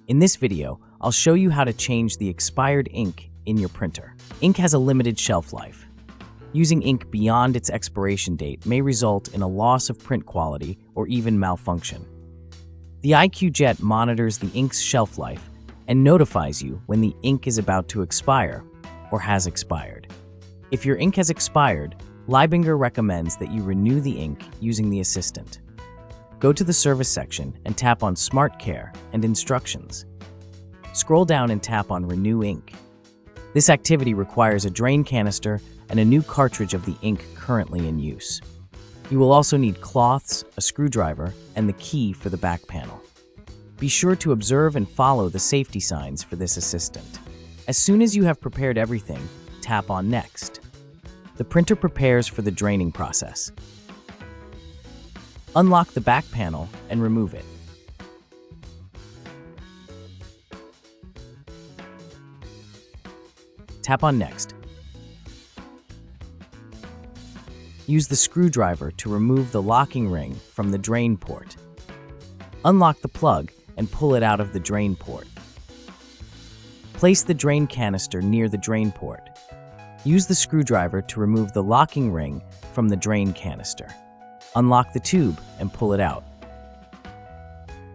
In this video, I'll show you how to change the expired ink in your printer. Ink has a limited shelf life. Using ink beyond its expiration date may result in a loss of print quality or even malfunction. The IQJET monitors the ink's shelf life and notifies you when the ink is about to expire or has expired. If your ink has expired, Leibinger recommends that you renew the ink using the assistant. Go to the service section and tap on Smart Care and Instructions. Scroll down and tap on Renew Ink. This activity requires a drain canister and a new cartridge of the ink currently in use. You will also need cloths, a screwdriver, and the key for the back panel. Be sure to observe and follow the safety signs for this assistant. As soon as you have prepared everything, tap on Next. The printer prepares for the draining process. Unlock the back panel and remove it. Tap on Next. Use the screwdriver to remove the locking ring from the drain port. Unlock the plug and pull it out of the drain port. Place the drain canister near the drain port. Use the screwdriver to remove the locking ring from the drain canister. Unlock the tube and pull it out.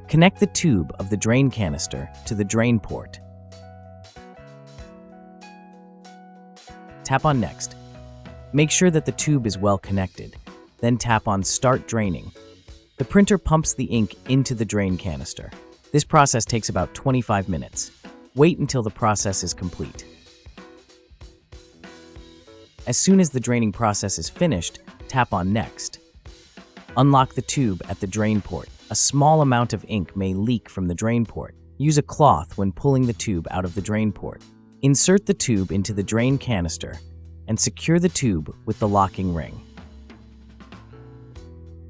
Connect the tube of the drain canister to the drain port. Tap on Next. Make sure that the tube is well connected. Then tap on Start Draining. The printer pumps the ink into the drain canister. This process takes about 25 minutes. Wait until the process is complete. As soon as the draining process is finished, tap on Next. Unlock the tube at the drain port. A small amount of ink may leak from the drain port. Use a cloth when pulling the tube out of the drain port. Insert the tube into the drain canister and secure the tube with the locking ring.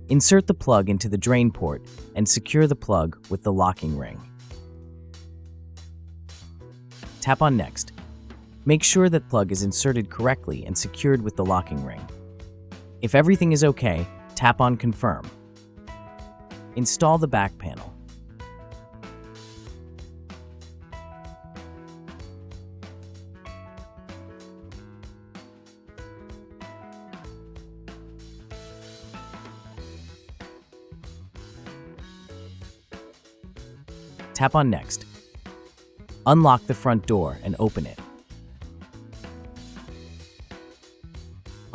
Insert the plug into the drain port and secure the plug with the locking ring. Tap on Next. Make sure that plug is inserted correctly and secured with the locking ring. If everything is okay, tap on Confirm. Install the back panel. Tap on Next. Unlock the front door and open it.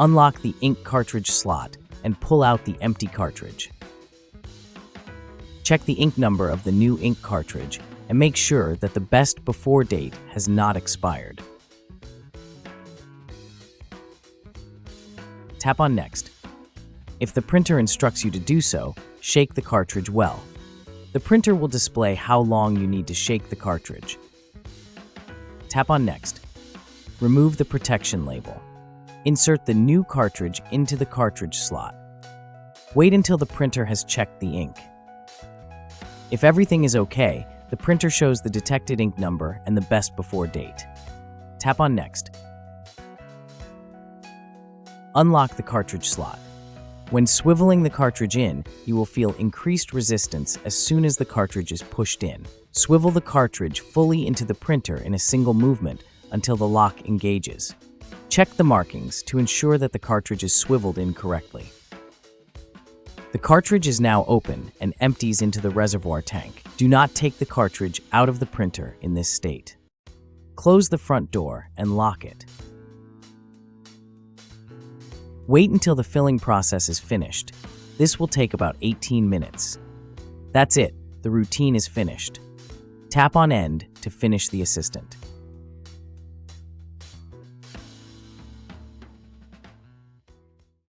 Unlock the ink cartridge slot and pull out the empty cartridge. Check the ink number of the new ink cartridge and make sure that the best before date has not expired. Tap on Next. If the printer instructs you to do so, shake the cartridge well. The printer will display how long you need to shake the cartridge. Tap on Next. Remove the protection label. Insert the new cartridge into the cartridge slot. Wait until the printer has checked the ink. If everything is okay, the printer shows the detected ink number and the best before date. Tap on Next. Unlock the cartridge slot. When swiveling the cartridge in, you will feel increased resistance as soon as the cartridge is pushed in. Swivel the cartridge fully into the printer in a single movement until the lock engages. Check the markings to ensure that the cartridge is swiveled in correctly. The cartridge is now open and empties into the reservoir tank. Do not take the cartridge out of the printer in this state. Close the front door and lock it. Wait until the filling process is finished. This will take about 18 minutes. That's it, the routine is finished. Tap on End to finish the assistant.